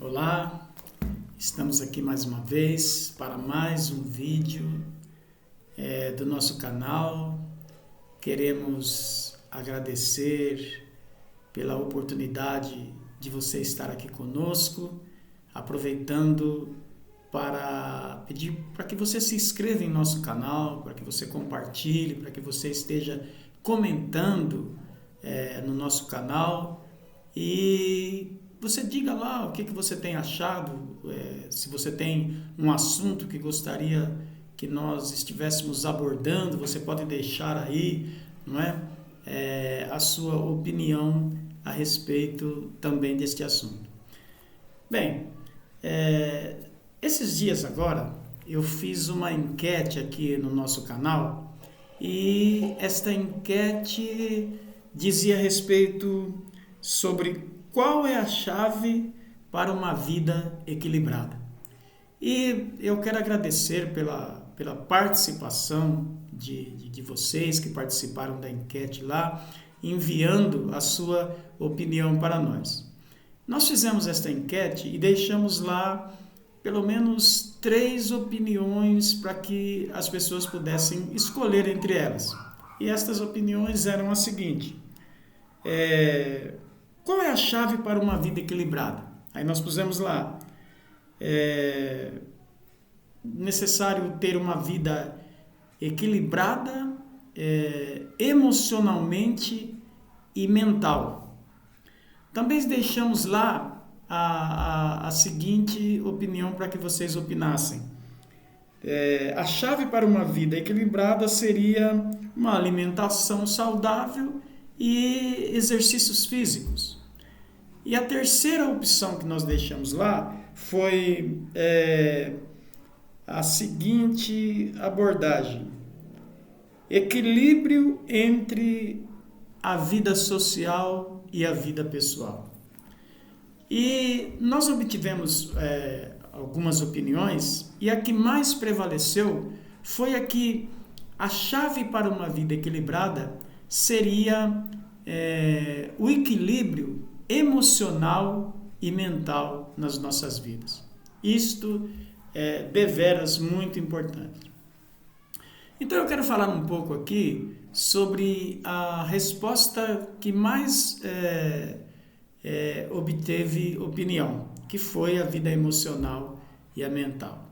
Olá, estamos aqui mais uma vez para mais um vídeo do nosso canal. Queremos agradecer pela oportunidade de você estar aqui conosco, aproveitando para pedir para que você se inscreva em nosso canal, para que você compartilhe, para que você esteja comentando no nosso canal e você diga lá o que você tem achado, se você tem um assunto que gostaria que nós estivéssemos abordando, você pode deixar aí, não é? A sua opinião a respeito também deste assunto. Bem, esses dias agora eu fiz uma enquete aqui no nosso canal e esta enquete dizia a respeito sobre qual é a chave para uma vida equilibrada. E eu quero agradecer pela participação de vocês que participaram da enquete lá, enviando a sua opinião para nós. Nós fizemos esta enquete e deixamos lá pelo menos 3 opiniões para que as pessoas pudessem escolher entre elas. E estas opiniões eram as seguintes. Qual é a chave para uma vida equilibrada? Aí nós pusemos lá, necessário ter uma vida equilibrada emocionalmente e mental. Também deixamos lá a seguinte opinião para que vocês opinassem. A chave para uma vida equilibrada seria uma alimentação saudável e exercícios físicos. E a terceira opção que nós deixamos lá foi a seguinte abordagem: equilíbrio entre a vida social e a vida pessoal. E nós obtivemos algumas opiniões e a que mais prevaleceu foi a que a chave para uma vida equilibrada seria o equilíbrio emocional e mental nas nossas vidas. Isto é deveras muito importante. Então eu quero falar um pouco aqui sobre a resposta que mais obteve opinião, que foi a vida emocional e a mental.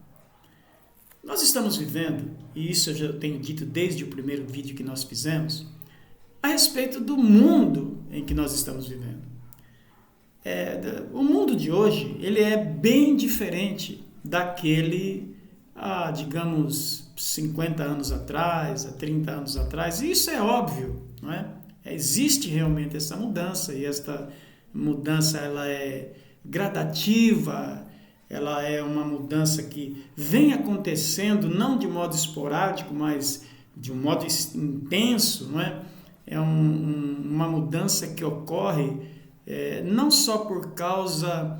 Nós estamos vivendo, e isso eu já tenho dito desde o primeiro vídeo que nós fizemos, a respeito do mundo em que nós estamos vivendo. O mundo de hoje, ele é bem diferente daquele, digamos, 50 anos atrás, há 30 anos atrás, e isso é óbvio, não é? Existe realmente essa mudança, e esta mudança ela é gradativa, ela é uma mudança que vem acontecendo não de modo esporádico, mas de um modo intenso, não é? É uma mudança que ocorre não só por causa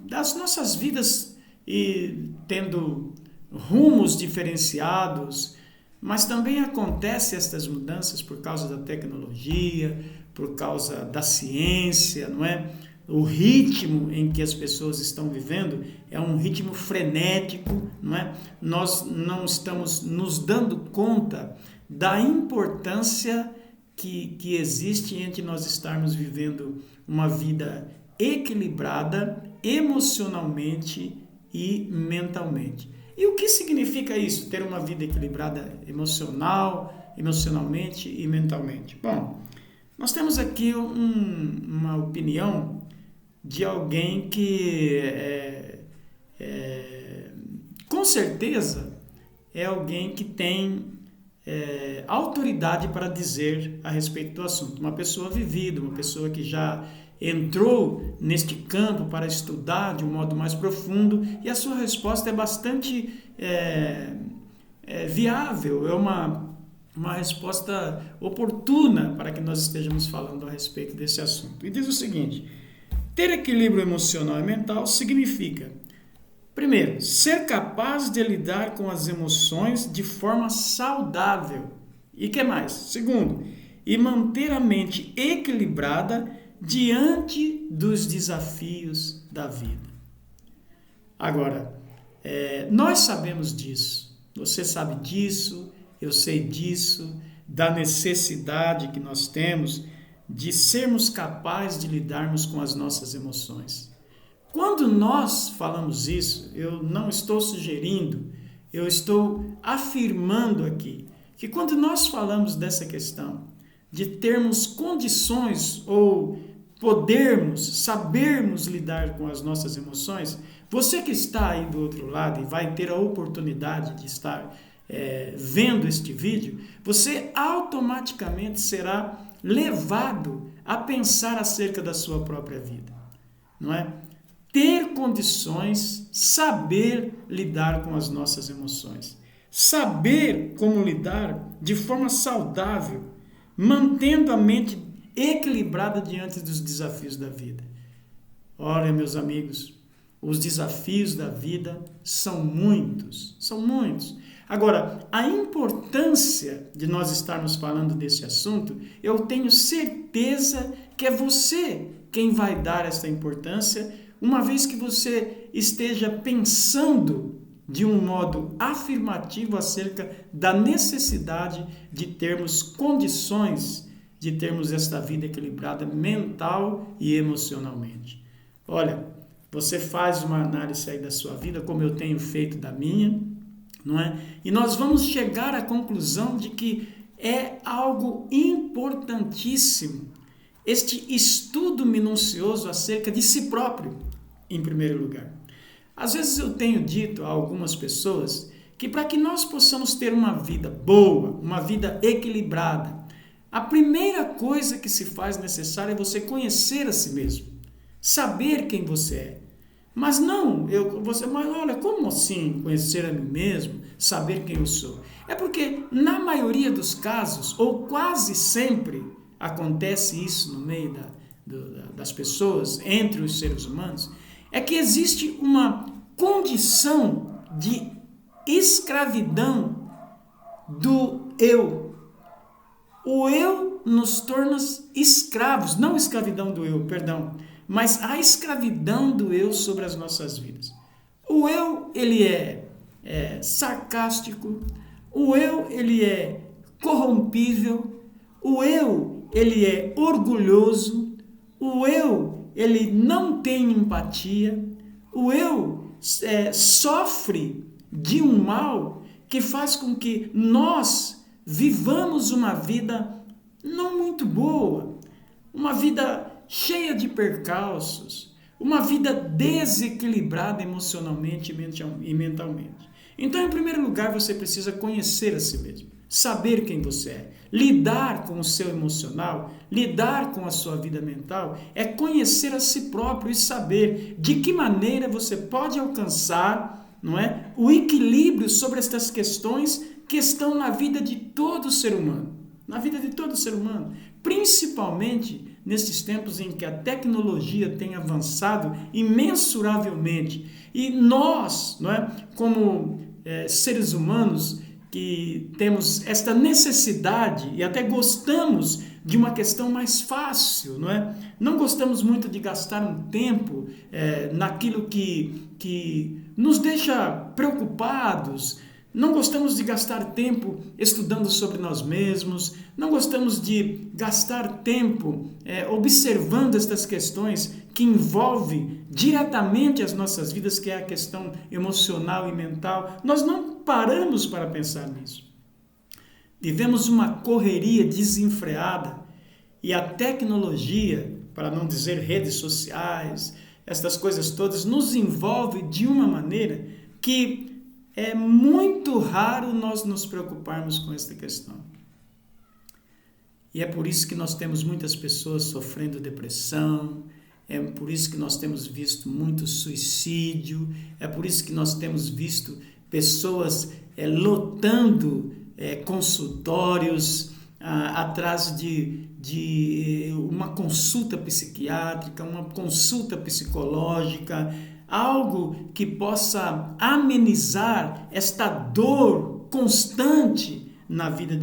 das nossas vidas e tendo rumos diferenciados, mas também acontece estas mudanças por causa da tecnologia, por causa da ciência, não é? O ritmo em que as pessoas estão vivendo é um ritmo frenético, não é? Nós não estamos nos dando conta da importância que existe entre nós estarmos vivendo uma vida equilibrada emocionalmente e mentalmente. E o que significa isso, ter uma vida equilibrada emocionalmente e mentalmente? Bom, nós temos aqui uma opinião de alguém que com certeza é alguém que tem autoridade para dizer a respeito do assunto. Uma pessoa vivida, uma pessoa que já entrou neste campo para estudar de um modo mais profundo, e a sua resposta é bastante viável, é uma resposta oportuna para que nós estejamos falando a respeito desse assunto. E diz o seguinte: ter equilíbrio emocional e mental significa, primeiro, ser capaz de lidar com as emoções de forma saudável. E que mais? Segundo, e manter a mente equilibrada diante dos desafios da vida. Agora, nós sabemos disso, você sabe disso, eu sei disso, da necessidade que nós temos de sermos capazes de lidarmos com as nossas emoções. Quando nós falamos isso, eu não estou sugerindo, eu estou afirmando aqui que quando nós falamos dessa questão de termos condições ou sabermos lidar com as nossas emoções, você que está aí do outro lado e vai ter a oportunidade de estar vendo este vídeo, você automaticamente será levado a pensar acerca da sua própria vida, não é? Ter condições, saber lidar com as nossas emoções, saber como lidar de forma saudável, mantendo a mente equilibrada diante dos desafios da vida. Olha, meus amigos, os desafios da vida são muitos, são muitos. Agora, a importância de nós estarmos falando desse assunto, eu tenho certeza que é você quem vai dar essa importância, uma vez que você esteja pensando de um modo afirmativo acerca da necessidade de termos condições de termos esta vida equilibrada mental e emocionalmente. Olha, você faz uma análise aí da sua vida, como eu tenho feito da minha, não é? E nós vamos chegar à conclusão de que é algo importantíssimo este estudo minucioso acerca de si próprio, em primeiro lugar. Às vezes eu tenho dito a algumas pessoas que para que nós possamos ter uma vida boa, uma vida equilibrada, a primeira coisa que se faz necessária é você conhecer a si mesmo, saber quem você é. Mas não, mas olha, como assim conhecer a mim mesmo, saber quem eu sou? É porque na maioria dos casos, ou quase sempre, acontece isso no meio das pessoas, entre os seres humanos, é que existe uma condição de escravidão do eu. O eu nos torna escravos, não escravidão do eu, perdão, mas a escravidão do eu sobre as nossas vidas. O eu, ele é sarcástico, o eu, ele é corrompível, o eu, ele é orgulhoso, o eu, ele não tem empatia, o eu sofre de um mal que faz com que nós vivamos uma vida não muito boa, uma vida cheia de percalços, uma vida desequilibrada emocionalmente e mentalmente. Então, em primeiro lugar, você precisa conhecer a si mesmo, saber quem você é. Lidar com o seu emocional, lidar com a sua vida mental, é conhecer a si próprio e saber de que maneira você pode alcançar, não é, o equilíbrio sobre estas questões que estão na vida de todo ser humano. Na vida de todo ser humano, principalmente nesses tempos em que a tecnologia tem avançado imensuravelmente. E nós, não é, como seres humanos, que temos esta necessidade e até gostamos de uma questão mais fácil, não é? Não gostamos muito de gastar um tempo naquilo que nos deixa preocupados. Não gostamos de gastar tempo estudando sobre nós mesmos, não gostamos de gastar tempo observando estas questões que envolvem diretamente as nossas vidas, que é a questão emocional e mental. Nós não paramos para pensar nisso. Vivemos uma correria desenfreada e a tecnologia, para não dizer redes sociais, estas coisas todas, nos envolve de uma maneira que é muito raro nós nos preocuparmos com esta questão. E é por isso que nós temos muitas pessoas sofrendo depressão, é por isso que nós temos visto muito suicídio, é por isso que nós temos visto pessoas lotando consultórios atrás de uma consulta psiquiátrica, uma consulta psicológica, algo que possa amenizar esta dor constante na vida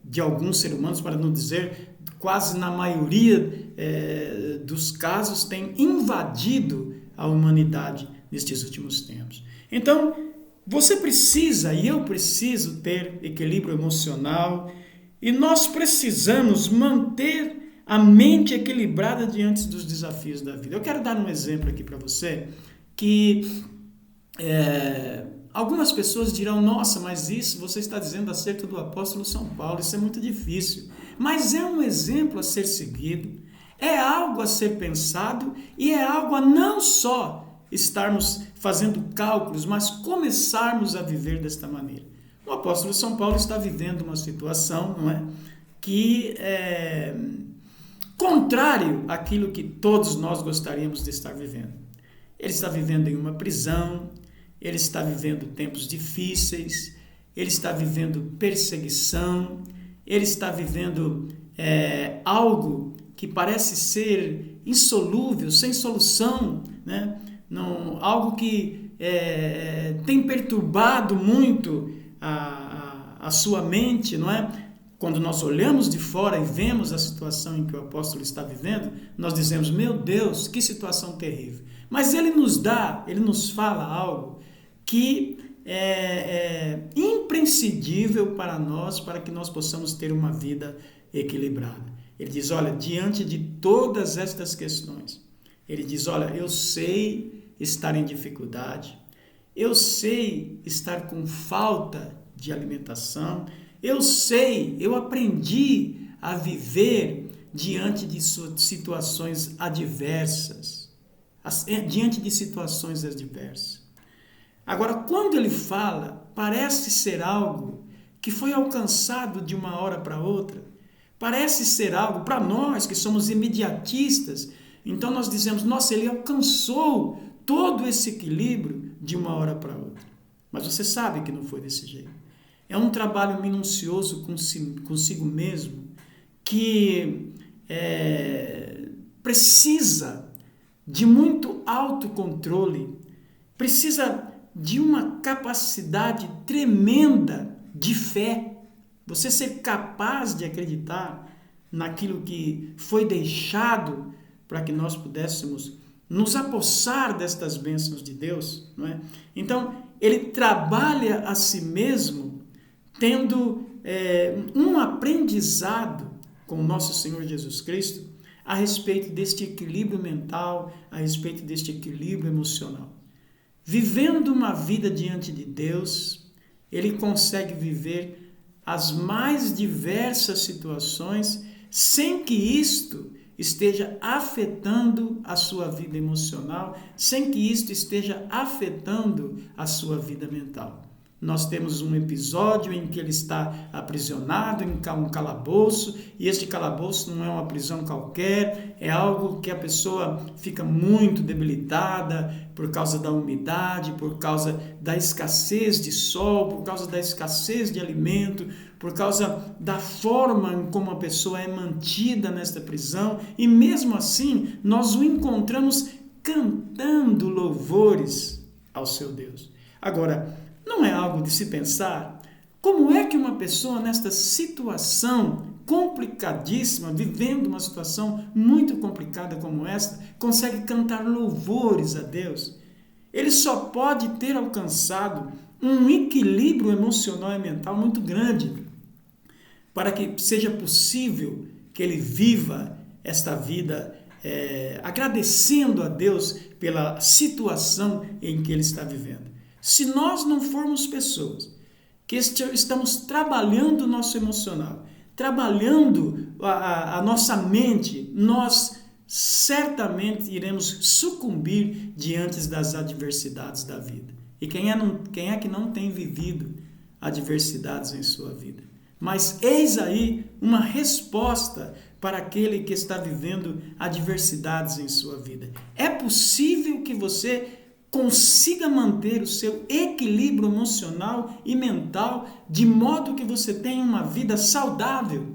de alguns seres humanos, para não dizer quase na maioria dos casos, tem invadido a humanidade nestes últimos tempos. Então, você precisa, e eu preciso, ter equilíbrio emocional, e nós precisamos manter a mente equilibrada diante dos desafios da vida. Eu quero dar um exemplo aqui para você, que algumas pessoas dirão, nossa, mas isso você está dizendo acerca do apóstolo São Paulo, isso é muito difícil. Mas é um exemplo a ser seguido, é algo a ser pensado e é algo a não só estarmos fazendo cálculos, mas começarmos a viver desta maneira. O apóstolo São Paulo está vivendo uma situação, não é, que é contrário àquilo que todos nós gostaríamos de estar vivendo. Ele está vivendo em uma prisão, ele está vivendo tempos difíceis, ele está vivendo perseguição, ele está vivendo algo que parece ser insolúvel, sem solução, né? Não, algo que tem perturbado muito a sua mente, não é? Quando nós olhamos de fora e vemos a situação em que o apóstolo está vivendo, nós dizemos, meu Deus, que situação terrível. Mas ele nos fala algo que é imprescindível para nós, para que nós possamos ter uma vida equilibrada. Ele diz, olha, diante de todas estas questões, ele diz, olha, eu sei estar em dificuldade, eu sei estar com falta de alimentação, eu aprendi a viver diante de situações adversas, diante de situações adversas. Agora, quando ele fala, parece ser algo que foi alcançado de uma hora para outra, parece ser algo, para nós que somos imediatistas, então nós dizemos, nossa, ele alcançou todo esse equilíbrio de uma hora para outra. Mas você sabe que não foi desse jeito. É um trabalho minucioso consigo mesmo, que precisa de muito autocontrole, precisa de uma capacidade tremenda de fé. Você ser capaz de acreditar naquilo que foi deixado para que nós pudéssemos nos apossar destas bênçãos de Deus, não é? Então, ele trabalha a si mesmo tendo um aprendizado com o nosso Senhor Jesus Cristo a respeito deste equilíbrio mental, a respeito deste equilíbrio emocional. Vivendo uma vida diante de Deus, ele consegue viver as mais diversas situações sem que isto esteja afetando a sua vida emocional, sem que isto esteja afetando a sua vida mental. Nós temos um episódio em que ele está aprisionado em um calabouço, e este calabouço não é uma prisão qualquer, é algo que a pessoa fica muito debilitada por causa da umidade, por causa da escassez de sol, por causa da escassez de alimento, por causa da forma como a pessoa é mantida nesta prisão, e mesmo assim nós o encontramos cantando louvores ao seu Deus. Agora, não é algo de se pensar? Como é que uma pessoa nesta situação complicadíssima, vivendo uma situação muito complicada como esta, consegue cantar louvores a Deus? Ele só pode ter alcançado um equilíbrio emocional e mental muito grande para que seja possível que ele viva esta vida agradecendo a Deus pela situação em que ele está vivendo. Se nós não formos pessoas que estamos trabalhando o nosso emocional, trabalhando a nossa mente, nós certamente iremos sucumbir diante das adversidades da vida. E quem é que não tem vivido adversidades em sua vida? Mas eis aí uma resposta para aquele que está vivendo adversidades em sua vida. É possível que você consiga manter o seu equilíbrio emocional e mental de modo que você tenha uma vida saudável,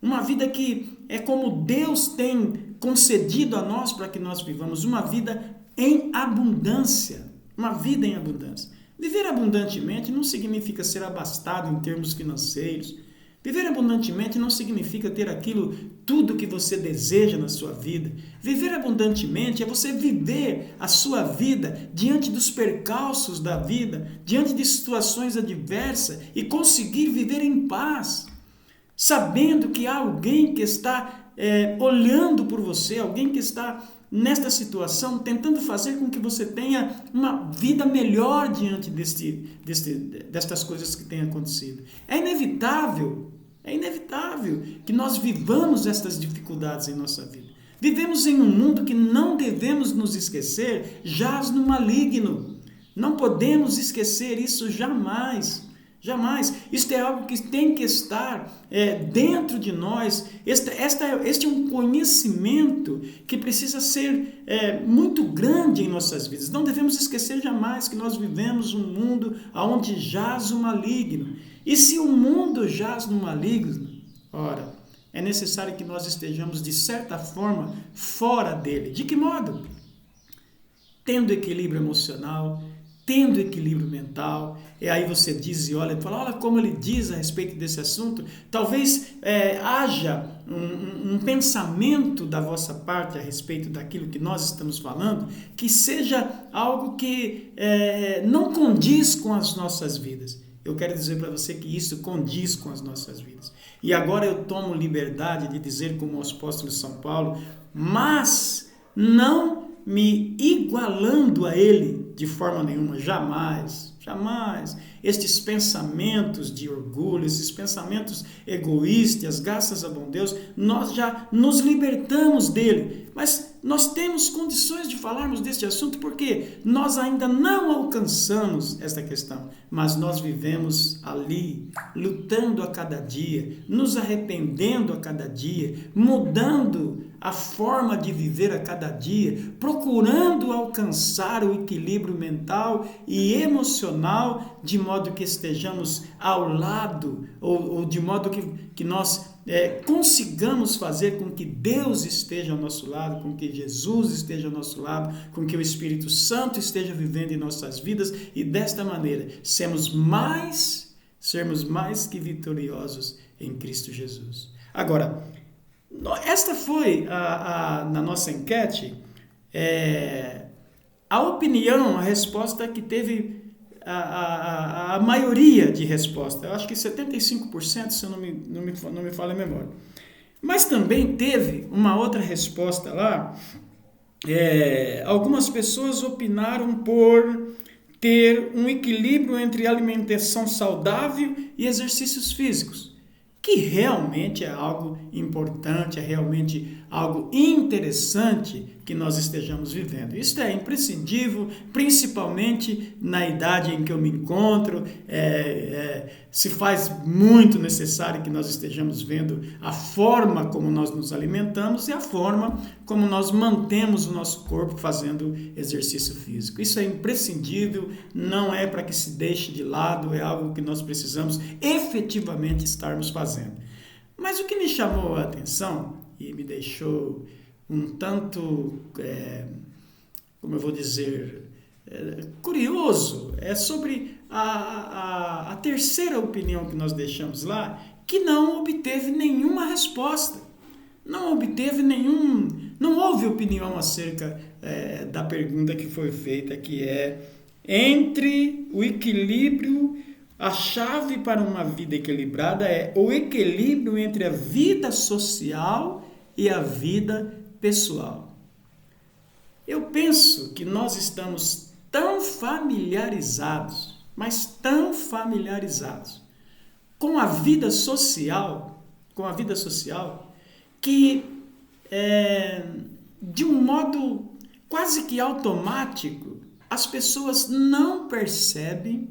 uma vida que é como Deus tem concedido a nós para que nós vivamos, uma vida em abundância, uma vida em abundância. Viver abundantemente não significa ser abastado em termos financeiros, Viver abundantemente não significa ter aquilo, tudo que você deseja na sua vida. Viver abundantemente é você viver a sua vida diante dos percalços da vida, diante de situações adversas e conseguir viver em paz, sabendo que há alguém que está olhando por você, alguém que está nesta situação tentando fazer com que você tenha uma vida melhor diante destas coisas que têm acontecido. É inevitável que nós vivamos estas dificuldades em nossa vida. Vivemos em um mundo que, não devemos nos esquecer, jaz no maligno. Não podemos esquecer isso jamais. Jamais. Isto é algo que tem que estar dentro de nós. Este é um conhecimento que precisa ser muito grande em nossas vidas. Não devemos esquecer jamais que nós vivemos um mundo onde jaz o maligno. E se o mundo jaz no maligno, ora, é necessário que nós estejamos, de certa forma, fora dele. De que modo? Tendo equilíbrio emocional, tendo equilíbrio mental. E aí você diz e olha como ele diz a respeito desse assunto. Talvez haja um pensamento da vossa parte a respeito daquilo que nós estamos falando, que seja algo que não condiz com as nossas vidas. Eu quero dizer para você que isso condiz com as nossas vidas. E agora eu tomo liberdade de dizer, como o apóstolo São Paulo, mas não me igualando a ele de forma nenhuma, jamais, jamais. Estes pensamentos de orgulho, esses pensamentos egoístas, graças a bom Deus, nós já nos libertamos dele. Mas nós temos condições de falarmos deste assunto porque nós ainda não alcançamos esta questão, mas nós vivemos ali, lutando a cada dia, nos arrependendo a cada dia, mudando a forma de viver a cada dia, procurando alcançar o equilíbrio mental e emocional, de modo que estejamos ao lado, ou de modo que nós consigamos fazer com que Deus esteja ao nosso lado, com que Jesus esteja ao nosso lado, com que o Espírito Santo esteja vivendo em nossas vidas, e desta maneira sermos mais que vitoriosos em Cristo Jesus. Agora, esta foi, na nossa enquete, a opinião, a resposta que teve a maioria de resposta. Eu acho que 75%, se eu não me falha a memória. Mas também teve uma outra resposta lá. Algumas pessoas opinaram por ter um equilíbrio entre alimentação saudável e exercícios físicos, que realmente é algo importante, é realmente algo interessante que nós estejamos vivendo. Isso é imprescindível, principalmente na idade em que eu me encontro. Se faz muito necessário que nós estejamos vendo a forma como nós nos alimentamos e a forma como nós mantemos o nosso corpo fazendo exercício físico. Isso é imprescindível, não é para que se deixe de lado, é algo que nós precisamos efetivamente estarmos fazendo. Mas o que me chamou a atenção e me deixou um tanto, como eu vou dizer, curioso, é sobre a terceira opinião que nós deixamos lá, que não obteve nenhuma resposta. Não houve opinião acerca da pergunta que foi feita, que é: entre o equilíbrio, a chave para uma vida equilibrada é o equilíbrio entre a vida social e a vida pessoal. Eu penso que nós estamos tão familiarizados, mas tão familiarizados com a vida social, que de um modo quase que automático, as pessoas não percebem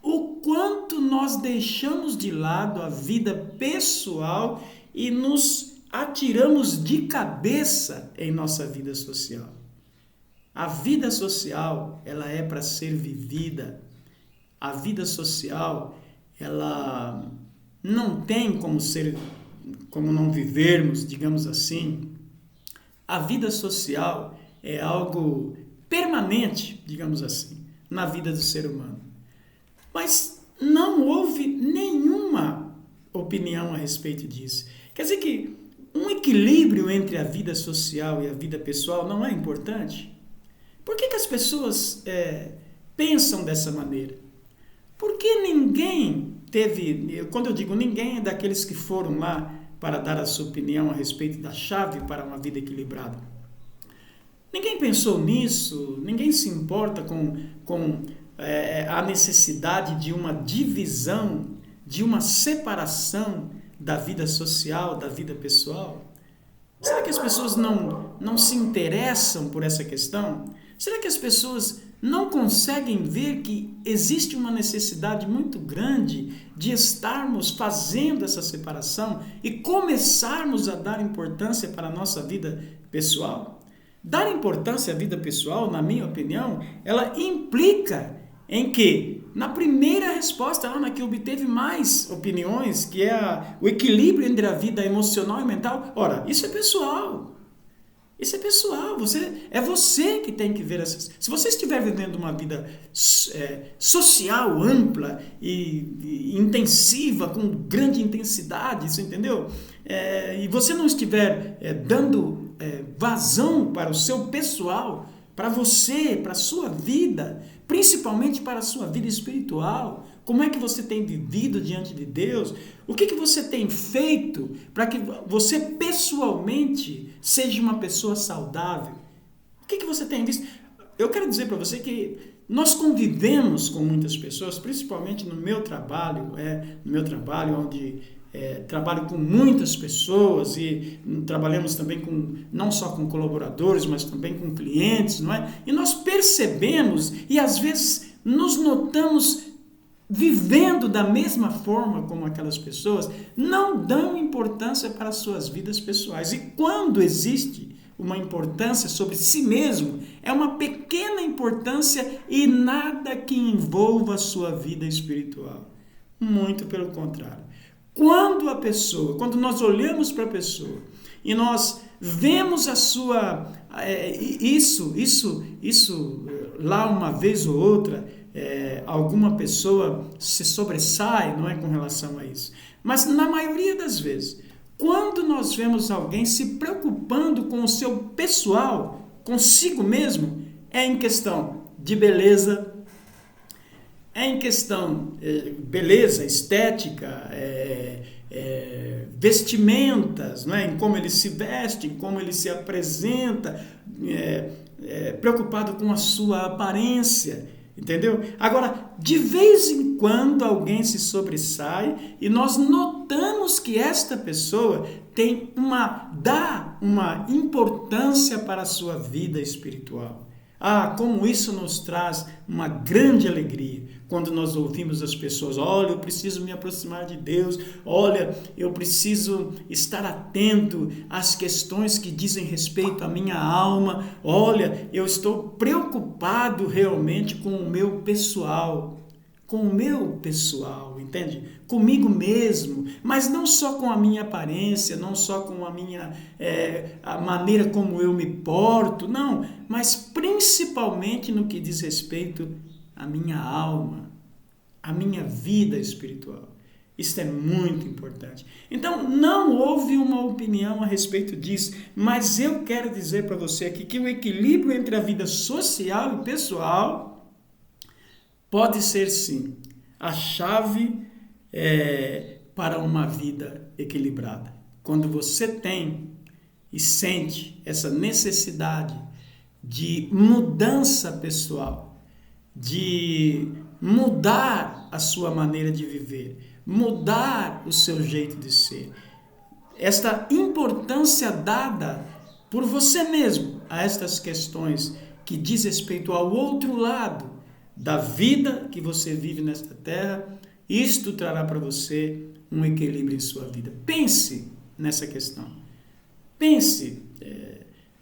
o quanto nós deixamos de lado a vida pessoal e nos atiramos de cabeça em nossa vida social. A vida social, ela é para ser vivida. A vida social, ela não tem como não vivermos, digamos assim. A vida social é algo permanente, digamos assim, na vida do ser humano. Mas não houve nenhuma opinião a respeito disso. Quer dizer que um equilíbrio entre a vida social e a vida pessoal não é importante? Por que as pessoas pensam dessa maneira? Porque ninguém teve, quando eu digo ninguém, é daqueles que foram lá para dar a sua opinião a respeito da chave para uma vida equilibrada. Ninguém pensou nisso, ninguém se importa com a necessidade de uma divisão, de uma separação da vida social, da vida pessoal. Será que as pessoas não se interessam por essa questão? Será que as pessoas não conseguem ver que existe uma necessidade muito grande de estarmos fazendo essa separação e começarmos a dar importância para a nossa vida pessoal? Dar importância à vida pessoal, na minha opinião, ela implica em que, na primeira resposta, na que obteve mais opiniões, que é o equilíbrio entre a vida emocional e mental, ora, isso é pessoal. Isso é pessoal, é você que tem que ver essas... Se você estiver vivendo uma vida social ampla e intensiva, com grande intensidade, você entendeu? E você não estiver dando vazão para o seu pessoal, para você, para a sua vida, principalmente para a sua vida espiritual, como é que você tem vivido diante de Deus? O que você tem feito para que você pessoalmente seja uma pessoa saudável? O que você tem visto? Eu quero dizer para você que nós convivemos com muitas pessoas, principalmente no meu trabalho, onde trabalho com muitas pessoas e trabalhamos também não só com colaboradores, mas também com clientes, não é? E nós percebemos e às vezes nos notamos vivendo da mesma forma como aquelas pessoas, não dão importância para as suas vidas pessoais. E quando existe uma importância sobre si mesmo, é uma pequena importância e nada que envolva a sua vida espiritual. Muito pelo contrário. Quando nós olhamos para a pessoa e nós vemos a sua... Isso lá uma vez ou outra, alguma pessoa se sobressai, não é, com relação a isso. Mas na maioria das vezes, quando nós vemos alguém se preocupando com o seu pessoal, consigo mesmo, é em questão de beleza, é em questão beleza, estética, vestimentas, não é? Em como ele se veste, em como ele se apresenta, preocupado com a sua aparência. Entendeu? Agora, de vez em quando alguém se sobressai e nós notamos que esta pessoa dá uma importância para a sua vida espiritual. Ah, como isso nos traz uma grande alegria quando nós ouvimos as pessoas: olha, eu preciso me aproximar de Deus, olha, eu preciso estar atento às questões que dizem respeito à minha alma, olha, eu estou preocupado realmente com o meu pessoal, entende? Comigo mesmo, mas não só com a minha aparência, não só com a maneira como eu me porto, não, mas principalmente no que diz respeito à minha alma, à minha vida espiritual. Isso é muito importante. Então, não houve uma opinião a respeito disso, mas eu quero dizer para você aqui que o equilíbrio entre a vida social e pessoal pode ser, sim, a chave para uma vida equilibrada. Quando você tem e sente essa necessidade de mudança pessoal, de mudar a sua maneira de viver, mudar o seu jeito de ser, esta importância dada por você mesmo a estas questões que diz respeito ao outro lado da vida que você vive nesta terra, isto trará para você um equilíbrio em sua vida. Pense nessa questão. Pense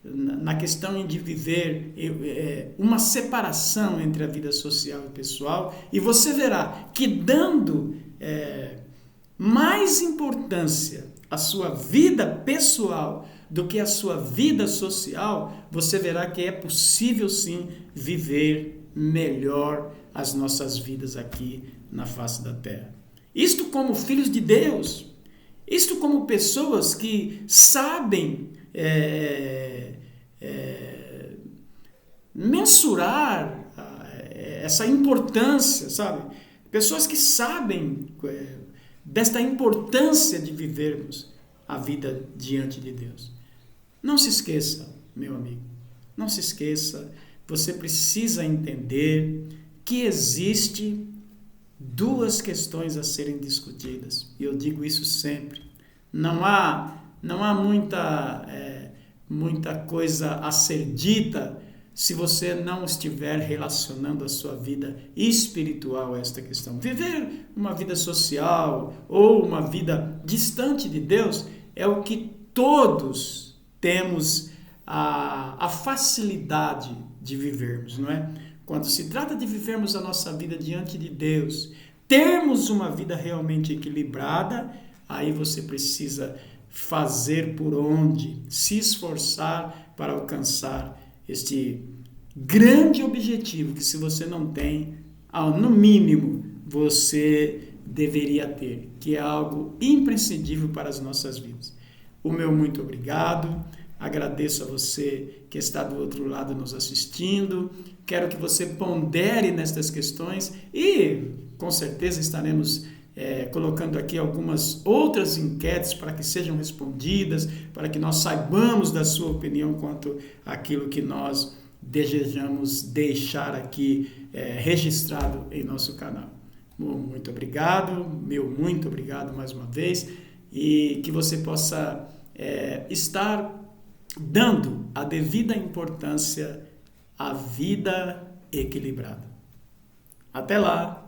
na questão de viver uma separação entre a vida social e pessoal, e você verá que dando mais importância à sua vida pessoal do que à sua vida social, você verá que é possível sim viver melhor as nossas vidas aqui na face da terra. Isto como filhos de Deus, isto como pessoas que sabem mensurar essa importância, sabe? Pessoas que sabem desta importância de vivermos a vida diante de Deus. Não se esqueça, meu amigo, não se esqueça, você precisa entender que existe duas questões a serem discutidas. E eu digo isso sempre. Não há muita coisa a ser dita se você não estiver relacionando a sua vida espiritual a esta questão. Viver uma vida social ou uma vida distante de Deus é o que todos temos a facilidade de vivermos, não é? Quando se trata de vivermos a nossa vida diante de Deus, termos uma vida realmente equilibrada, aí você precisa fazer por onde, se esforçar para alcançar este grande objetivo que, se você não tem, no mínimo você deveria ter, que é algo imprescindível para as nossas vidas. O meu muito obrigado, agradeço a você que está do outro lado nos assistindo, quero que você pondere nestas questões e com certeza estaremos colocando aqui algumas outras enquetes para que sejam respondidas, para que nós saibamos da sua opinião quanto àquilo que nós desejamos deixar aqui registrado em nosso canal. Muito obrigado, muito obrigado mais uma vez, e que você possa estar dando a devida importância à vida equilibrada. Até lá!